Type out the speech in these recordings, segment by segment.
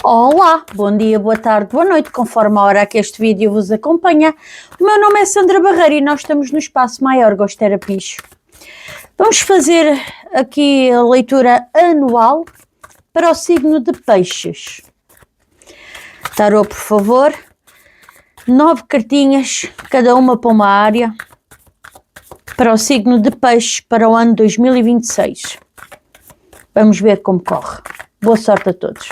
Olá, bom dia, boa tarde, boa noite, conforme a hora que este vídeo vos acompanha. O meu nome é Sandra Barreira e nós estamos no Espaço Maior Gosto Terapias. Vamos fazer aqui a leitura anual para o signo de Peixes. Tarô, por favor. 9 cartinhas, cada uma para uma área, para o signo de Peixes para o ano 2026. Vamos ver como corre. Boa sorte a todos.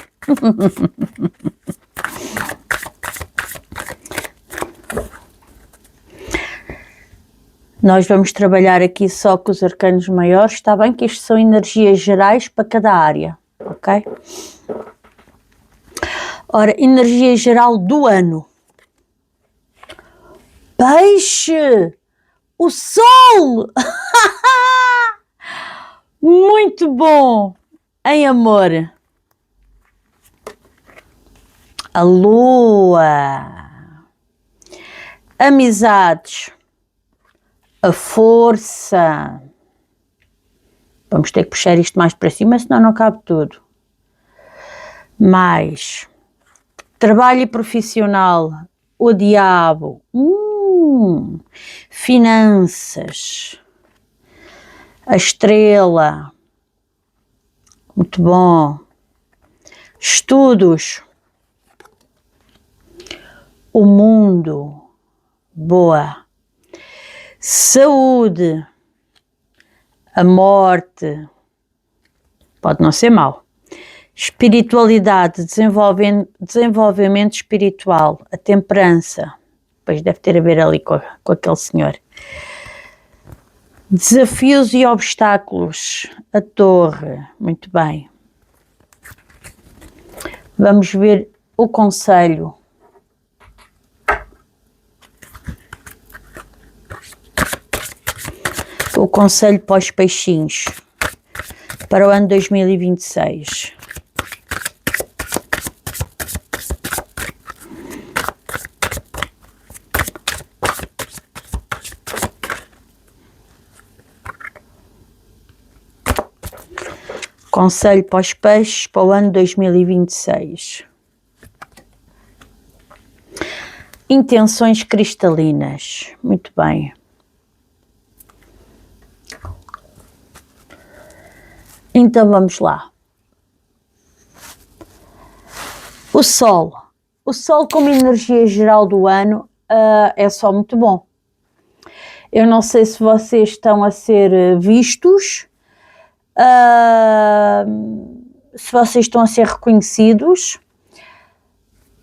Nós vamos trabalhar aqui só com os arcanos maiores, está bem? Que isto são energias gerais para cada área, ok? Ora, energia geral do ano. Peixe! O Sol! Muito bom! Em amor. A Lua. Amizades. A força. Vamos ter que puxar isto mais para cima, senão não cabe tudo. Mais. Trabalho e profissional. O diabo. Finanças. A estrela. Muito bom. Estudos. O mundo. Boa. Saúde. A morte. Pode não ser mau. Espiritualidade, desenvolvimento espiritual. A temperança. Pois deve ter a ver ali com aquele senhor. Desafios e obstáculos. A torre. Muito bem. Vamos ver o conselho. O conselho para os peixinhos para o ano 2026. Conselho para os peixes para o ano 2026. Intenções cristalinas. Muito bem. Então vamos lá. O Sol. O Sol como energia geral do ano é só muito bom. Eu não sei se vocês estão a ser vistos, se vocês estão a ser reconhecidos.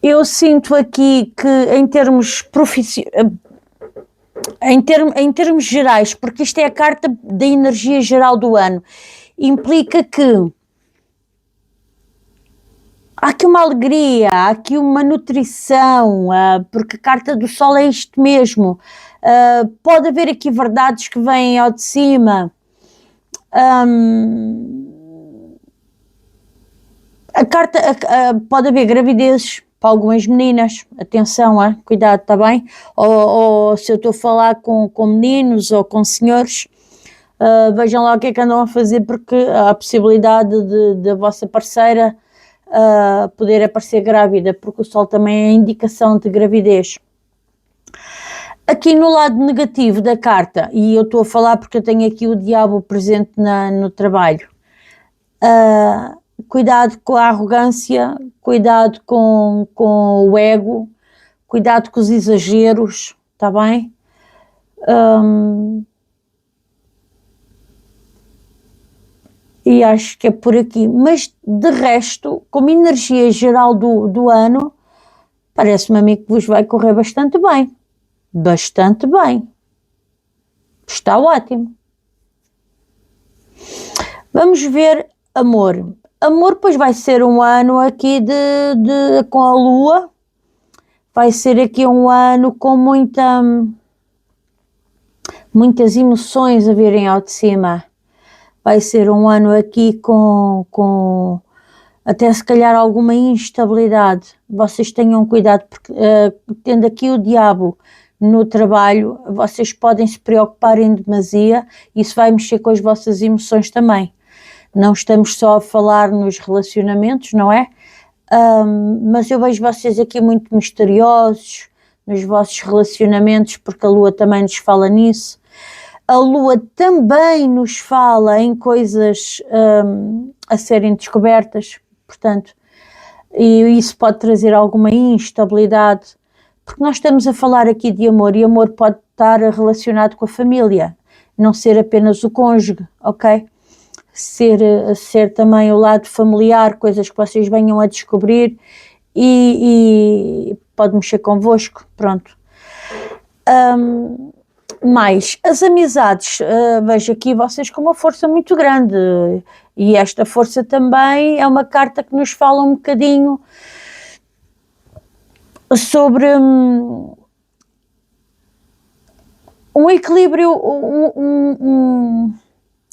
Eu sinto aqui que em termos em termos gerais, porque isto é a carta da energia geral do ano, implica que há aqui uma alegria, há aqui uma nutrição, porque a carta do Sol é isto mesmo. Pode haver aqui verdades que vêm ao de cima. A carta pode haver gravidezes para algumas meninas, atenção, cuidado, está bem? Ou se eu estou a falar com meninos ou com senhores, vejam lá o que é que andam a fazer, porque há a possibilidade de a vossa parceira poder aparecer grávida, porque o Sol também é indicação de gravidez. Aqui no lado negativo da carta, e eu estou a falar porque eu tenho aqui o diabo presente no trabalho, cuidado com a arrogância, cuidado com o ego, cuidado com os exageros, está bem? E acho que é por aqui, mas de resto, como energia geral do ano, parece-me a mim que vos vai correr bastante bem. Bastante bem. Está ótimo. Vamos ver amor. Amor, pois vai ser um ano aqui com a Lua. Vai ser aqui um ano com muitas emoções a virem ao de cima. Vai ser um ano aqui com até se calhar alguma instabilidade. Vocês tenham cuidado, porque tendo aqui o diabo no trabalho, vocês podem se preocupar em demasia, isso vai mexer com as vossas emoções também. Não estamos só a falar nos relacionamentos, não é? Mas eu vejo vocês aqui muito misteriosos nos vossos relacionamentos, porque a Lua também nos fala nisso. A Lua também nos fala em coisas a serem descobertas, portanto, e isso pode trazer alguma instabilidade, porque nós estamos a falar aqui de amor, e amor pode estar relacionado com a família, não ser apenas o cônjuge, ok? Ser também o lado familiar, coisas que vocês venham a descobrir e pode mexer convosco, pronto. Mais as amizades, vejo aqui vocês com uma força muito grande, e esta força também é uma carta que nos fala um bocadinho sobre um equilíbrio,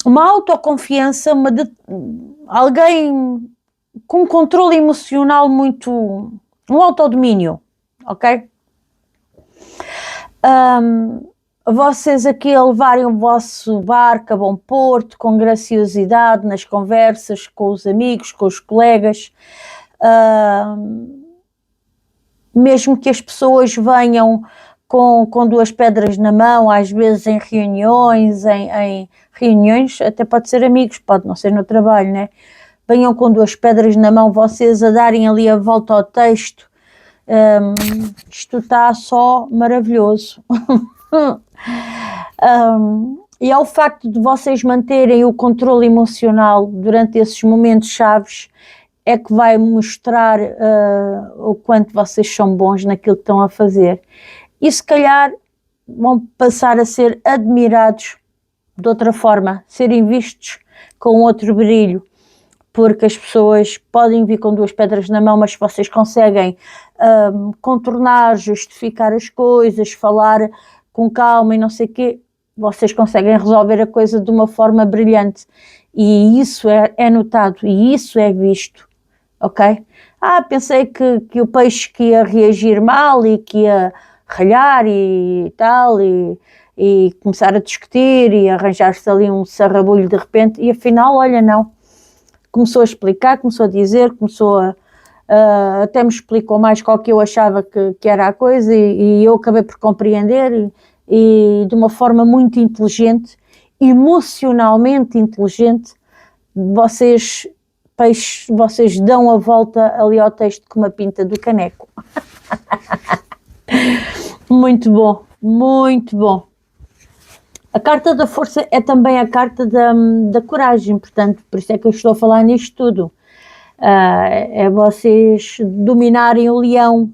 uma autoconfiança, alguém com um controle emocional muito, um autodomínio, ok? Vocês aqui a levarem o vosso barco a bom porto, com graciosidade nas conversas com os amigos, com os colegas, mesmo que as pessoas venham com duas pedras na mão, às vezes em reuniões, em reuniões, até pode ser amigos, pode não ser no trabalho, né? Venham com duas pedras na mão, vocês a darem ali a volta ao texto, isto está só maravilhoso. E é o facto de vocês manterem o controle emocional durante esses momentos chaves é que vai mostrar o quanto vocês são bons naquilo que estão a fazer, e se calhar vão passar a ser admirados de outra forma, serem vistos com outro brilho, porque as pessoas podem vir com duas pedras na mão, mas se vocês conseguem contornar, justificar as coisas, falar com calma e não sei o quê, vocês conseguem resolver a coisa de uma forma brilhante, e isso é notado, e isso é visto, ok? Pensei que o peixe que ia reagir mal e que ia ralhar e tal, e começar a discutir e arranjar-se ali um sarrabulho de repente, e afinal, olha, não. Começou a explicar, começou a dizer, até me explicou mais qual que eu achava que era a coisa, e eu acabei por compreender, e de uma forma muito inteligente, emocionalmente inteligente, vocês, peixes, vocês dão a volta ali ao texto com uma pinta do caneco. Muito bom, muito bom. A carta da força é também a carta da coragem, portanto, por isso é que eu estou a falar nisto tudo. É vocês dominarem o leão.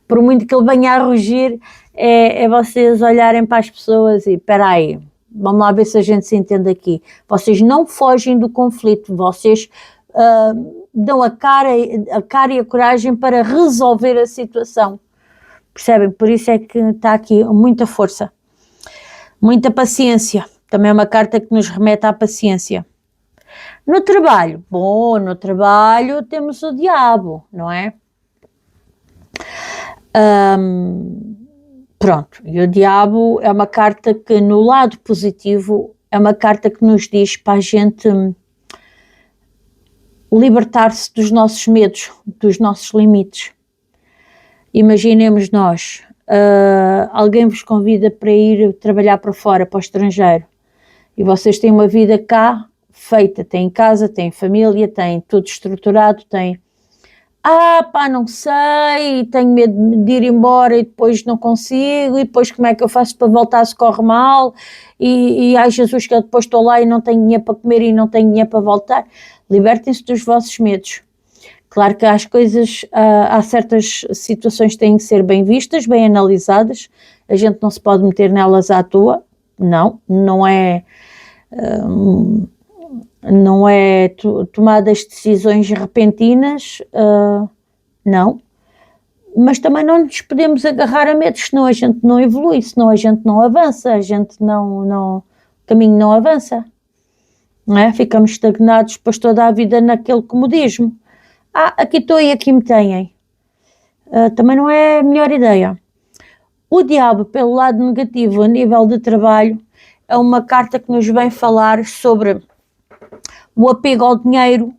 Por muito que ele venha a rugir, é vocês olharem para as pessoas e, espera aí, vamos lá ver se a gente se entende aqui. Vocês não fogem do conflito, vocês dão a cara e a coragem para resolver a situação. Percebem? Por isso é que está aqui muita força. Muita paciência, também é uma carta que nos remete à paciência. No trabalho, no trabalho temos o diabo, não é? Pronto, e o diabo é uma carta que no lado positivo é uma carta que nos diz para a gente libertar-se dos nossos medos, dos nossos limites. Imaginemos nós, alguém vos convida para ir trabalhar para fora, para o estrangeiro, e vocês têm uma vida cá feita, têm casa, têm família, têm tudo estruturado, têm não sei, tenho medo de ir embora e depois não consigo, e depois como é que eu faço para voltar se corre mal, e ai Jesus, que eu depois estou lá e não tenho dinheiro para comer e não tenho dinheiro para voltar. Libertem-se dos vossos medos. Claro que as coisas, há certas situações que têm que ser bem vistas, bem analisadas, a gente não se pode meter nelas à toa, não é tomadas decisões repentinas, não, mas também não nos podemos agarrar a medos, senão a gente não evolui, senão a gente não avança, o caminho não avança, não é? Ficamos estagnados depois toda a vida naquele comodismo. Aqui estou e aqui me têm. Também não é a melhor ideia. O diabo, pelo lado negativo, a nível de trabalho, é uma carta que nos vem falar sobre o apego ao dinheiro,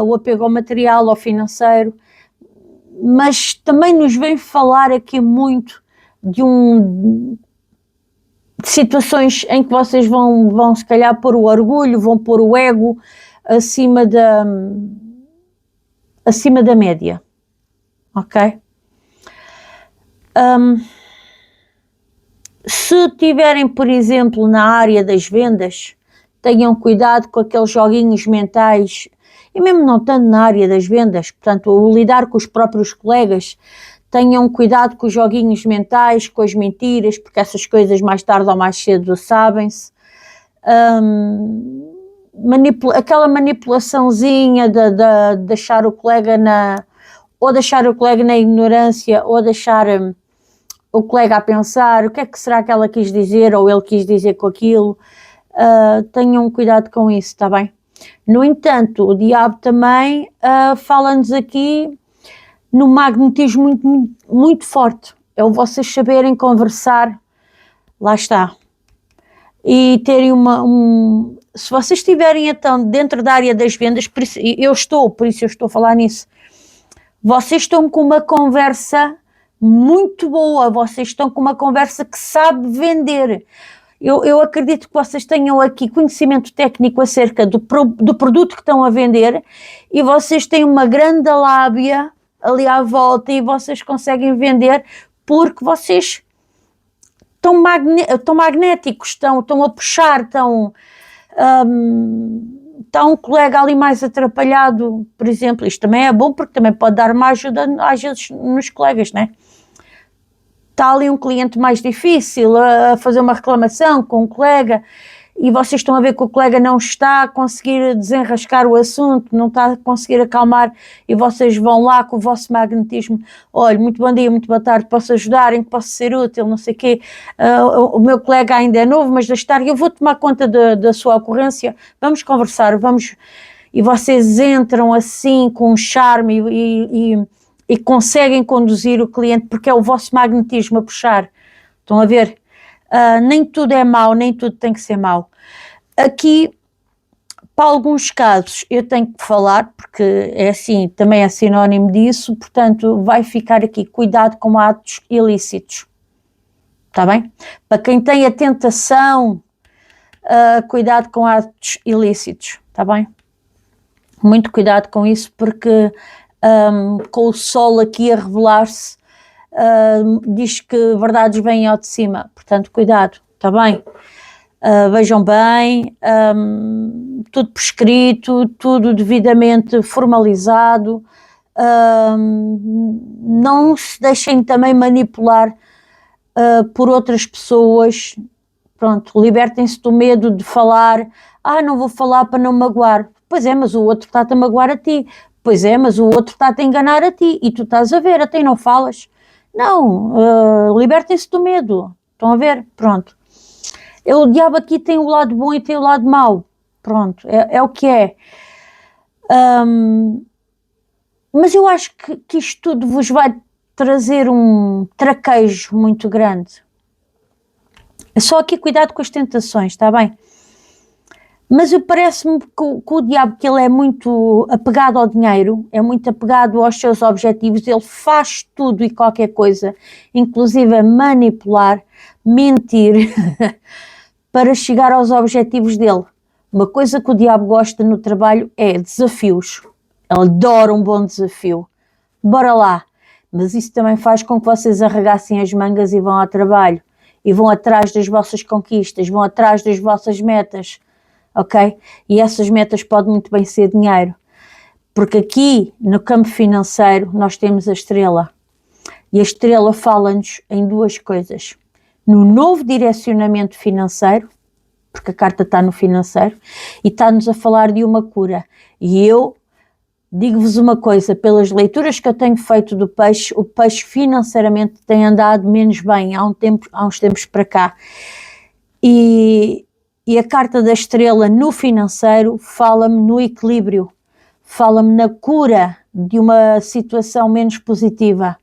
o apego ao material, ao financeiro, mas também nos vem falar aqui muito de situações em que vocês vão se calhar pôr o orgulho, vão pôr o ego acima da média, ok? Se tiverem, por exemplo, na área das vendas, tenham cuidado com aqueles joguinhos mentais, e mesmo não estando na área das vendas, portanto, o lidar com os próprios colegas, tenham cuidado com os joguinhos mentais, com as mentiras, porque essas coisas mais tarde ou mais cedo sabem-se. Aquela manipulaçãozinha de deixar o colega ou deixar o colega na ignorância, ou deixar o colega a pensar o que é que será que ela quis dizer, ou ele quis dizer com aquilo. Tenham cuidado com isso, está bem? No entanto, o diabo também fala-nos aqui no magnetismo muito, muito, muito forte. É o vocês saberem conversar, lá está. E terem se vocês estiverem então dentro da área das vendas, por isso eu estou a falar nisso, vocês estão com uma conversa muito boa, vocês estão com uma conversa que sabe vender. Eu acredito que vocês tenham aqui conhecimento técnico acerca do produto que estão a vender, e vocês têm uma grande lábia ali à volta e vocês conseguem vender porque vocês estão magnéticos, estão a puxar, está um colega ali mais atrapalhado, por exemplo. Isto também é bom porque também pode dar uma ajuda às vezes nos colegas, né? Está ali um cliente mais difícil a fazer uma reclamação com um colega, e vocês estão a ver que o colega não está a conseguir desenrascar o assunto, não está a conseguir acalmar, e vocês vão lá com o vosso magnetismo: olha, muito bom dia, muito boa tarde, posso ajudar, em que posso ser útil, não sei o quê, o meu colega ainda é novo, mas deixa estar, eu vou tomar conta da sua ocorrência, vamos conversar, e vocês entram assim com um charme e conseguem conduzir o cliente, porque é o vosso magnetismo a puxar. Estão a ver? Nem tudo é mau, nem tudo tem que ser mau. Aqui, para alguns casos, eu tenho que falar, porque é assim, também é sinónimo disso, portanto, vai ficar aqui: cuidado com atos ilícitos. Está bem? Para quem tem a tentação, cuidado com atos ilícitos. Está bem? Muito cuidado com isso, porque com o sol aqui a revelar-se, diz que verdades vêm ao de cima, portanto cuidado, está bem? Vejam bem, tudo por escrito, tudo devidamente formalizado, não se deixem também manipular por outras pessoas. Pronto, libertem-se do medo de falar: não vou falar para não magoar. Pois é, mas o outro está-te a magoar a ti. Pois é, mas o outro está-te a enganar a ti, e tu estás a ver, até não falas. Não, libertem-se do medo. Estão a ver? Pronto. O diabo aqui tem o lado bom e tem o lado mau. Pronto, é o que é. Mas eu acho que isto tudo vos vai trazer um traquejo muito grande. É só aqui cuidado com as tentações, está bem? Mas parece-me que o diabo, que ele é muito apegado ao dinheiro, é muito apegado aos seus objetivos, ele faz tudo e qualquer coisa, inclusive manipular, mentir, para chegar aos objetivos dele. Uma coisa que o diabo gosta no trabalho é desafios. Ele adora um bom desafio. Bora lá. Mas isso também faz com que vocês arregassem as mangas e vão ao trabalho. E vão atrás das vossas conquistas, vão atrás das vossas metas. Ok? E essas metas podem muito bem ser dinheiro, porque aqui no campo financeiro nós temos a estrela, e a estrela fala-nos em duas coisas: no novo direcionamento financeiro, porque a carta está no financeiro, e está-nos a falar de uma cura. E eu digo-vos uma coisa: pelas leituras que eu tenho feito do peixe, o peixe financeiramente tem andado menos bem há uns tempos para cá, e a carta da estrela no financeiro fala-me no equilíbrio, fala-me na cura de uma situação menos positiva.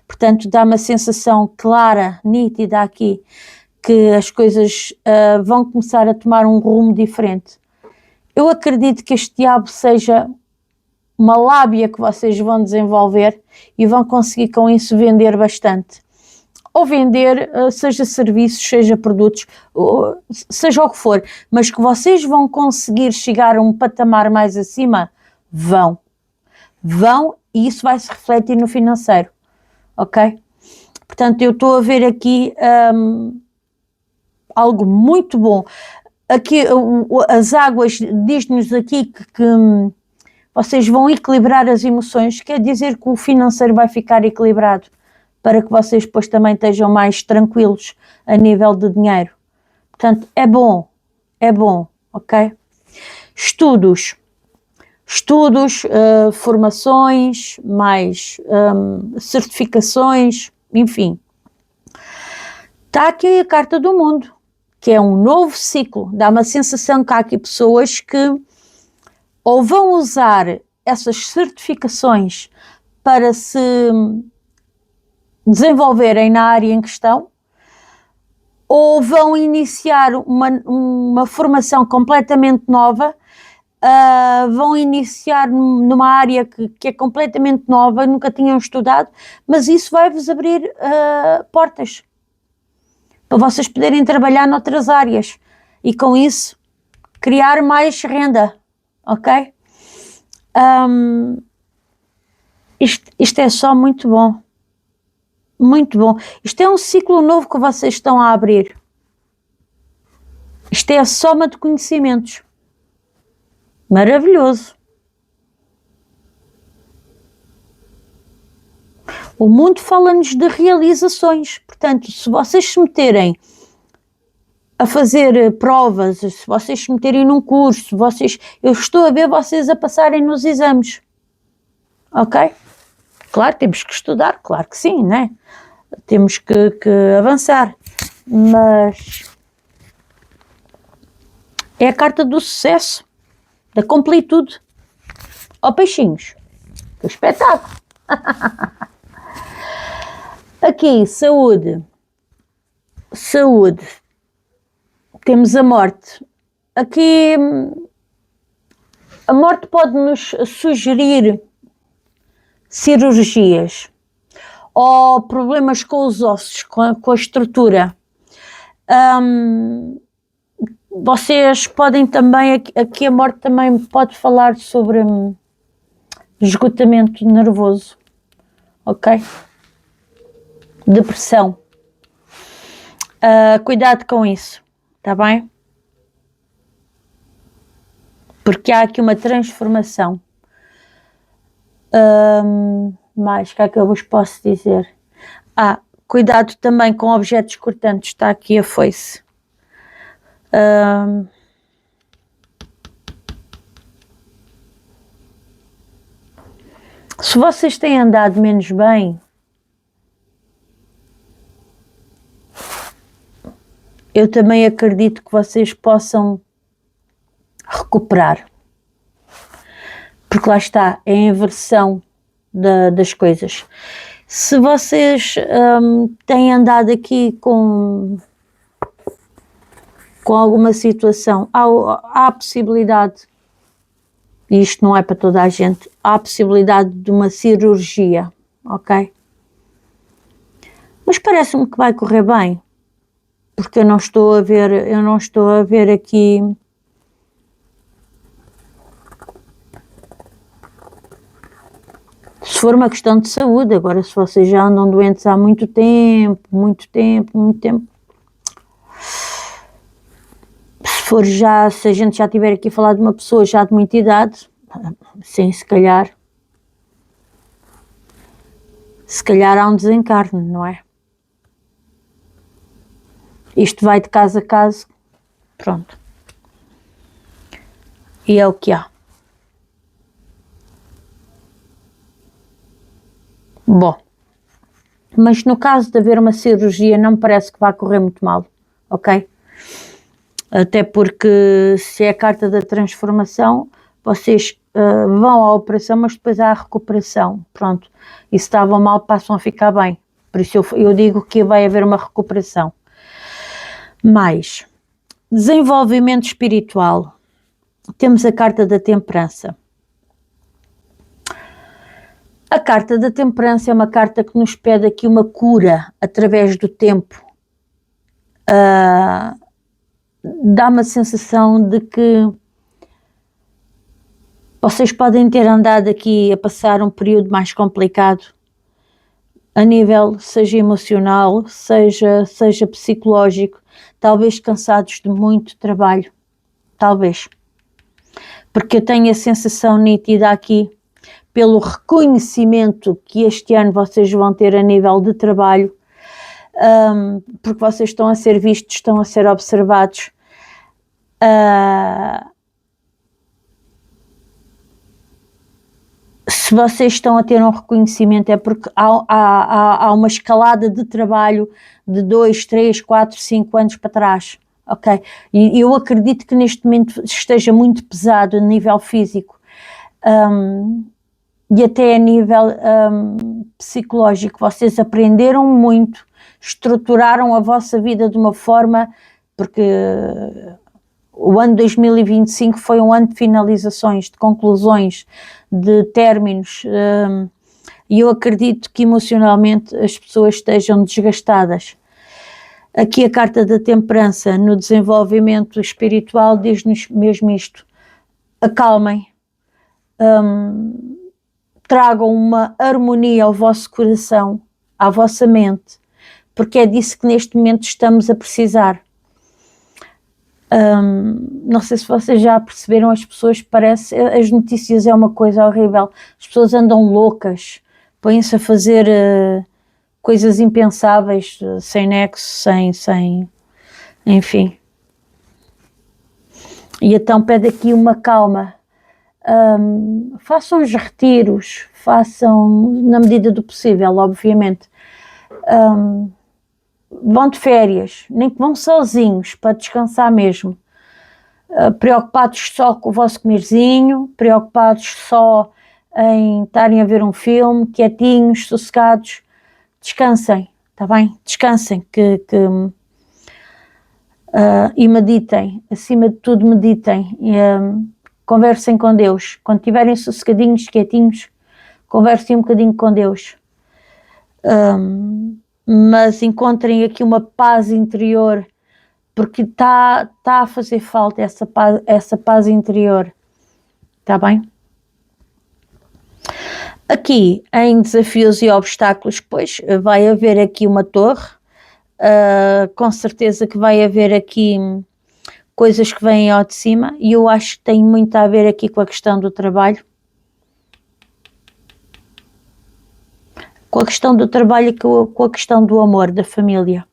Portanto, dá uma sensação clara, nítida aqui, que as coisas vão começar a tomar um rumo diferente. eu acredito que este diabo seja uma lábia que vocês vão desenvolver e vão conseguir com isso vender bastante. Ou vender, seja serviços, seja produtos, seja o que for, mas que vocês vão conseguir chegar a um patamar mais acima, vão, e isso vai se refletir no financeiro, ok? Portanto, eu estou a ver aqui algo muito bom. Aqui, as águas diz-nos aqui que vocês vão equilibrar as emoções, quer dizer que o financeiro vai ficar equilibrado, para que vocês depois também estejam mais tranquilos a nível de dinheiro. Portanto, é bom, ok? Estudos, formações, mais certificações, enfim. Está aqui a carta do mundo, que é um novo ciclo. Dá uma sensação que há aqui pessoas que ou vão usar essas certificações para se desenvolverem na área em questão, ou vão iniciar uma formação completamente nova, vão iniciar numa área que é completamente nova, nunca tinham estudado, mas isso vai-vos abrir portas para vocês poderem trabalhar noutras áreas e com isso criar mais renda, ok? Isto é só muito bom. Muito bom. Isto é um ciclo novo que vocês estão a abrir. Isto é a soma de conhecimentos. Maravilhoso. O mundo fala-nos de realizações. Portanto, se vocês se meterem a fazer provas, se vocês se meterem num curso, eu estou a ver vocês a passarem nos exames. Ok? Claro, temos que estudar, claro que sim, né? Temos que avançar, mas é a carta do sucesso, da completude. Ó peixinhos, que espetáculo! Aqui, saúde, temos a morte. Aqui, a morte pode-nos sugerir cirurgias ou problemas com os ossos, com a estrutura. Vocês podem também, aqui a morte também pode falar sobre esgotamento nervoso, ok? Depressão. Cuidado com isso, está bem? Porque há aqui uma transformação. Mais, que é que eu vos posso dizer? Cuidado também com objetos cortantes, está aqui a foice. Se vocês têm andado menos bem, eu também acredito que vocês possam recuperar. Porque lá está, é a inversão das coisas. Se vocês têm andado aqui com alguma situação, há a possibilidade, e isto não é para toda a gente, há a possibilidade de uma cirurgia, ok? Mas parece-me que vai correr bem, porque eu não estou a ver aqui se for uma questão de saúde. Agora, se vocês já andam doentes há muito tempo, se a gente já tiver aqui a falar de uma pessoa já de muita idade, sim, se calhar há um desencarne, não é? Isto vai de caso a caso, pronto. E é o que há. Bom, mas no caso de haver uma cirurgia não me parece que vá correr muito mal, ok? Até porque se é a carta da transformação, vocês vão à operação, mas depois há a recuperação, pronto. E se estavam mal, passam a ficar bem. Por isso eu digo que vai haver uma recuperação. Mais desenvolvimento espiritual. temos a carta da temperança. A carta da temperança é uma carta que nos pede aqui uma cura através do tempo. Dá uma sensação de que vocês podem ter andado aqui a passar um período mais complicado, a nível seja emocional, seja psicológico, talvez cansados de muito trabalho, talvez. Porque eu tenho a sensação nítida aqui, pelo reconhecimento que este ano vocês vão ter a nível de trabalho, porque vocês estão a ser vistos, estão a ser observados. Se vocês estão a ter um reconhecimento é porque há uma escalada de trabalho de 2, 3, 4, 5 anos para trás, ok? E eu acredito que neste momento esteja muito pesado a nível físico e até a nível psicológico. Vocês aprenderam muito, estruturaram a vossa vida de uma forma, porque o ano 2025 foi um ano de finalizações, de conclusões, de términos, e eu acredito que emocionalmente as pessoas estejam desgastadas. Aqui a carta da temperança no desenvolvimento espiritual diz-nos mesmo isto: acalmem, tragam uma harmonia ao vosso coração, à vossa mente, porque é disso que neste momento estamos a precisar. Não sei se vocês já perceberam, as pessoas as notícias é uma coisa horrível, as pessoas andam loucas, põem-se a fazer coisas impensáveis, sem nexo, sem enfim. E então pede aqui uma calma, façam os retiros, façam na medida do possível, obviamente. Vão de férias, nem que vão sozinhos, para descansar mesmo. Preocupados só com o vosso comerzinho, preocupados só em estarem a ver um filme, quietinhos, sossegados. Descansem, está bem? Descansem e meditem, acima de tudo meditem, conversem com Deus. Quando estiverem sossegadinhos, quietinhos, conversem um bocadinho com Deus. Mas encontrem aqui uma paz interior, porque está a fazer falta essa paz interior, está bem? Aqui em desafios e obstáculos, pois vai haver aqui uma torre, com certeza que vai haver aqui coisas que vêm ao de cima, e eu acho que tem muito a ver aqui com a questão do trabalho. Com a questão do trabalho e com a questão do amor, da família.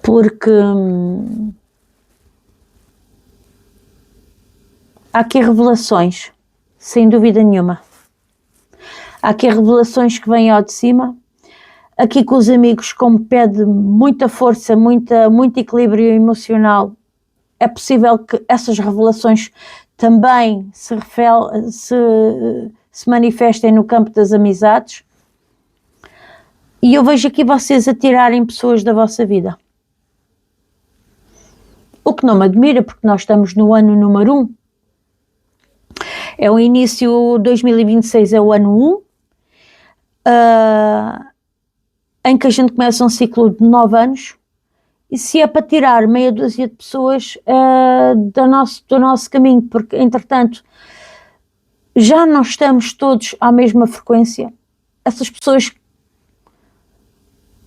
Porque há aqui revelações, sem dúvida nenhuma. Há aqui revelações que vêm ao de cima. Aqui com os amigos, como pede muita força, muito equilíbrio emocional, é possível que essas revelações também se manifestem no campo das amizades. E eu vejo aqui vocês a tirarem pessoas da vossa vida. O que não me admira, porque nós estamos no ano número 1. É o início, 2026 é o ano 1, em que a gente começa um ciclo de 9 anos, e se é para tirar meia dúzia de pessoas do nosso caminho, porque entretanto já não estamos todos à mesma frequência, essas pessoas,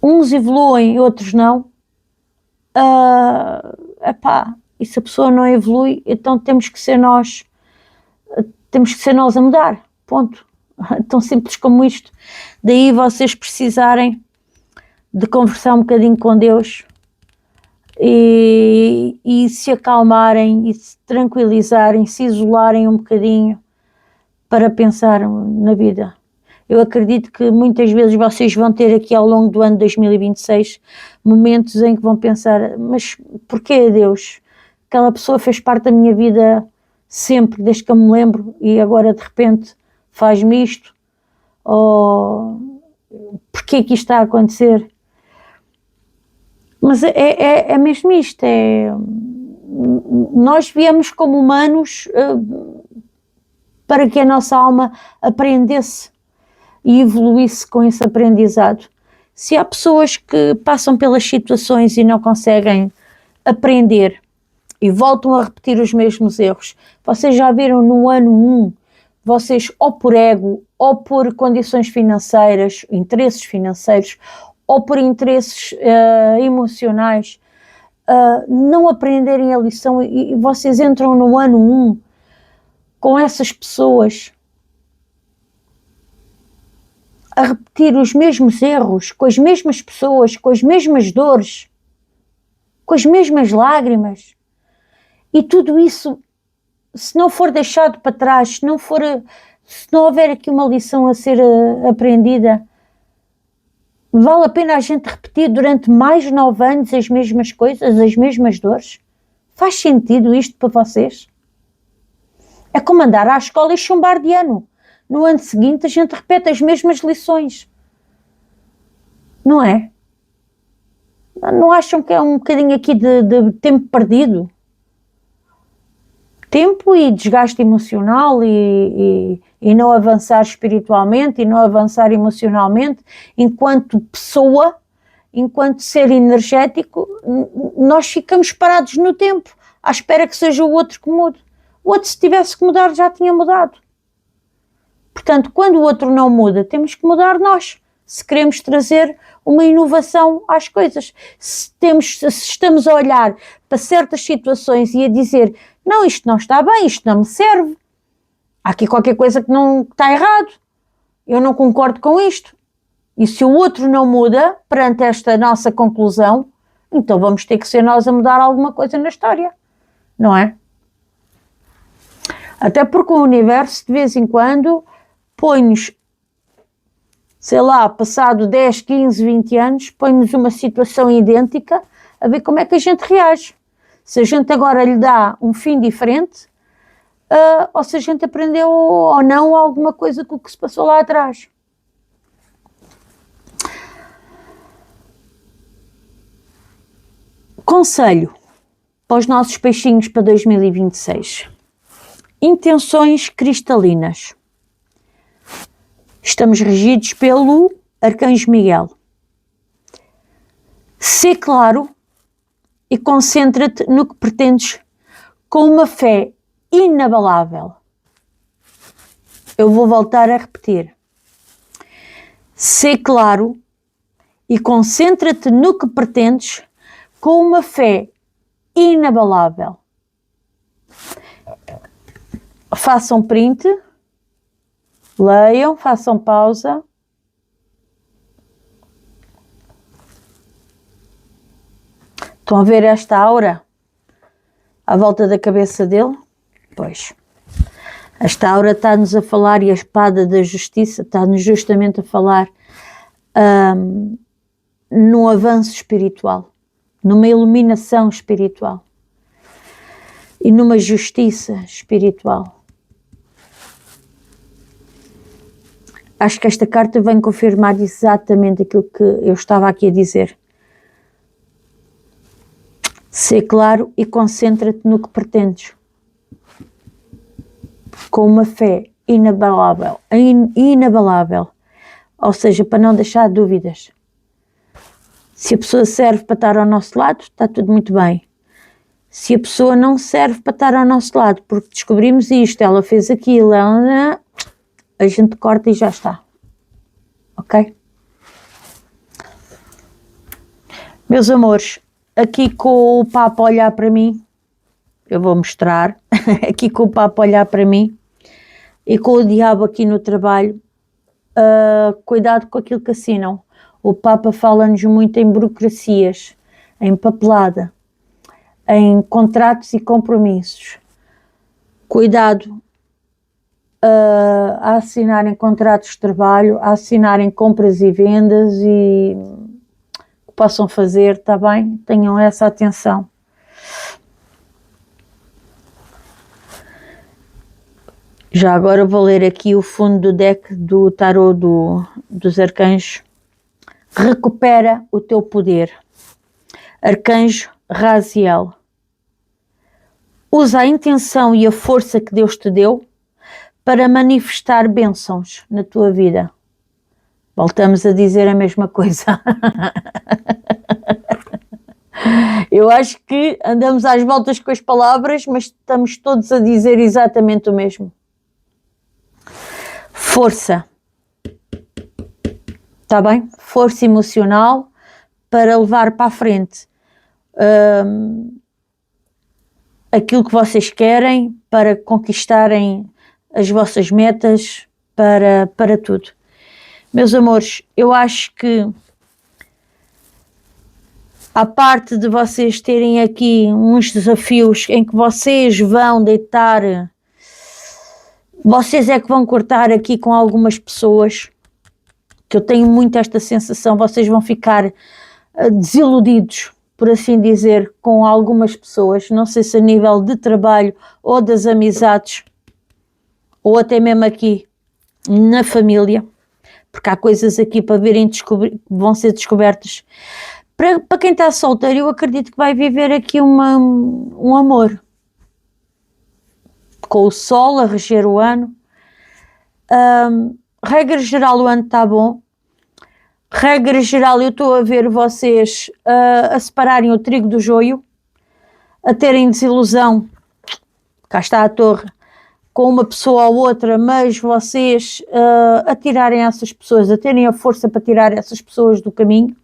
uns evoluem, outros não, e se a pessoa não evolui, então temos que ser nós a mudar, ponto. Tão simples como isto. Daí vocês precisarem de conversar um bocadinho com Deus e se acalmarem e se tranquilizarem, se isolarem um bocadinho para pensar na vida. Eu acredito que muitas vezes vocês vão ter aqui ao longo do ano 2026 momentos em que vão pensar: mas porquê Deus? Aquela pessoa fez parte da minha vida sempre, desde que eu me lembro, e agora de repente faz-me isto, ou porquê que isto está a acontecer? Mas é mesmo isto, nós viemos como humanos para que a nossa alma aprendesse e evoluísse com esse aprendizado. Se há pessoas que passam pelas situações e não conseguem aprender e voltam a repetir os mesmos erros, vocês já viram no ano 1, vocês ou por ego, ou por condições financeiras, interesses financeiros, ou por interesses emocionais, não aprenderem a lição e vocês entram no ano 1 com essas pessoas a repetir os mesmos erros, com as mesmas pessoas, com as mesmas dores, com as mesmas lágrimas. E tudo isso, se não for deixado para trás, se não houver aqui uma lição a ser aprendida, vale a pena a gente repetir durante mais 9 anos as mesmas coisas, as mesmas dores? Faz sentido isto para vocês? É como andar à escola e chumbar de ano. No ano seguinte a gente repete as mesmas lições. Não é? Não acham que é um bocadinho aqui de tempo perdido? Tempo e desgaste emocional e não avançar espiritualmente e não avançar emocionalmente enquanto pessoa, enquanto ser energético, nós ficamos parados no tempo à espera que seja o outro que mude. O outro, se tivesse que mudar, já tinha mudado. Portanto, quando o outro não muda, temos que mudar nós, se queremos trazer uma inovação às coisas. Se estamos a olhar para certas situações e a dizer, não, isto não está bem, isto não me serve, há aqui qualquer coisa que não está errado, eu não concordo com isto. E se o outro não muda perante esta nossa conclusão, então vamos ter que ser nós a mudar alguma coisa na história, não é? Até porque o universo, de vez em quando, põe-nos, sei lá, passado 10, 15, 20 anos, põe-nos uma situação idêntica a ver como é que a gente reage. Se a gente agora lhe dá um fim diferente, ou se a gente aprendeu ou não alguma coisa com o que se passou lá atrás. Conselho para os nossos peixinhos para 2026. Intenções cristalinas. Estamos regidos pelo Arcanjo Miguel. Sê claro e concentra-te no que pretendes com uma fé inabalável. Eu vou voltar a repetir. Sê claro e concentra-te no que pretendes com uma fé inabalável. Façam print, leiam, façam pausa. Estão a ver esta aura à volta da cabeça dele? Pois. Esta aura está-nos a falar, e a espada da justiça está-nos justamente a falar num avanço espiritual, numa iluminação espiritual e numa justiça espiritual. Acho que esta carta vem confirmar exatamente aquilo que eu estava aqui a dizer. Sê claro e concentra-te no que pretendes, com uma fé inabalável, inabalável, ou seja, para não deixar dúvidas. Se a pessoa serve para estar ao nosso lado, está tudo muito bem. Se a pessoa não serve para estar ao nosso lado, porque descobrimos isto, ela fez aquilo, a gente corta e já está. Ok? Meus amores, aqui com o Papa a olhar para mim, eu vou mostrar, aqui com o Papa a olhar para mim, e com o diabo aqui no trabalho, cuidado com aquilo que assinam. O Papa fala-nos muito em burocracias, em papelada, em contratos e compromissos. Cuidado a assinarem contratos de trabalho, a assinarem compras e vendas e que possam fazer, está bem? Tenham essa atenção. Já agora vou ler aqui o fundo do deck do tarô dos arcanjos. Recupera o teu poder. Arcanjo Raziel. Usa a intenção e a força que Deus te deu para manifestar bênçãos na tua vida. Voltamos a dizer a mesma coisa. Eu acho que andamos às voltas com as palavras, mas estamos todos a dizer exatamente o mesmo. Força. Está bem? Força emocional para levar para a frente aquilo que vocês querem, para conquistarem as vossas metas, para tudo. Meus amores, eu acho que à parte de vocês terem aqui uns desafios em que vocês vão deitar, vocês é que vão cortar aqui com algumas pessoas, que eu tenho muito esta sensação, vocês vão ficar desiludidos, por assim dizer, com algumas pessoas, não sei se a nível de trabalho ou das amizades, ou até mesmo aqui na família, porque há coisas aqui para verem vão ser descobertas. Para quem está solteiro, eu acredito que vai viver aqui um amor. Com o sol a reger o ano. Regra geral, o ano está bom. Regra geral, eu estou a ver vocês a separarem o trigo do joio, a terem desilusão, cá está a torre, com uma pessoa ou outra, mas vocês a tirarem essas pessoas, a terem a força para tirar essas pessoas do caminho.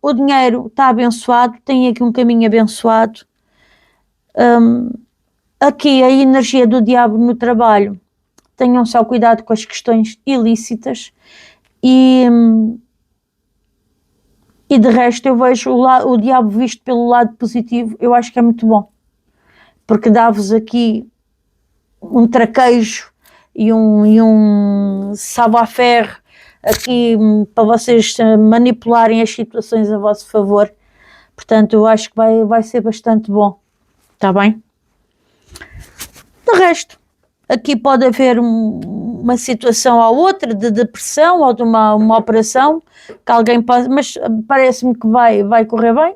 O dinheiro está abençoado, tem aqui um caminho abençoado. Aqui a energia do diabo no trabalho, tenham só cuidado com as questões ilícitas e de resto eu vejo o diabo visto pelo lado positivo, eu acho que é muito bom, porque dá-vos aqui um traquejo e um savoir-faire aqui para vocês manipularem as situações a vosso favor. Portanto, eu acho que vai ser bastante bom. Está bem? De resto, aqui pode haver uma situação ou outra de depressão ou de uma operação que alguém pode, mas parece-me que vai correr bem.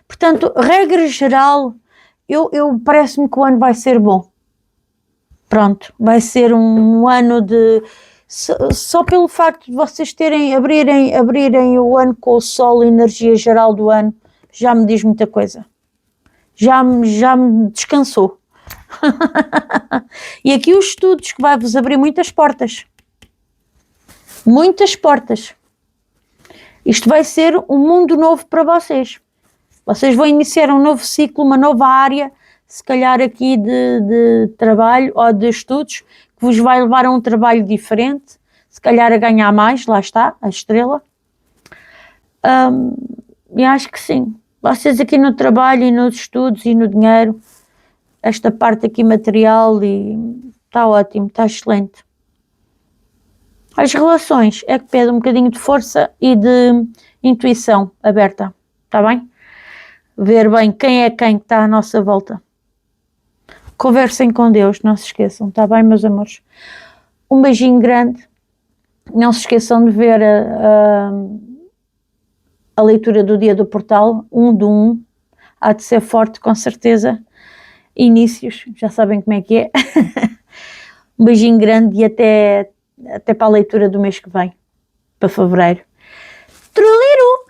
Portanto, regra geral, eu parece-me que o ano vai ser bom. Pronto, vai ser um ano de... Só pelo facto de vocês abrirem o ano com o sol, a energia geral do ano, já me diz muita coisa. Já me descansou. E aqui os estudos que vai-vos abrir muitas portas. Muitas portas. Isto vai ser um mundo novo para vocês. Vocês vão iniciar um novo ciclo, uma nova área, se calhar aqui de trabalho ou de estudos, que vos vai levar a um trabalho diferente, se calhar a ganhar mais, lá está, a estrela. E acho que sim. Vocês aqui no trabalho e nos estudos e no dinheiro, esta parte aqui material, e está ótimo, está excelente. As relações é que pede um bocadinho de força e de intuição aberta, está bem? Ver bem quem é quem que está à nossa volta. Conversem com Deus, não se esqueçam, está bem, meus amores? Um beijinho grande. Não se esqueçam de ver a leitura do dia do portal, 1/1. Há de ser forte, com certeza. Inícios, já sabem como é que é. Um beijinho grande e até para a leitura do mês que vem, para fevereiro. Truliru!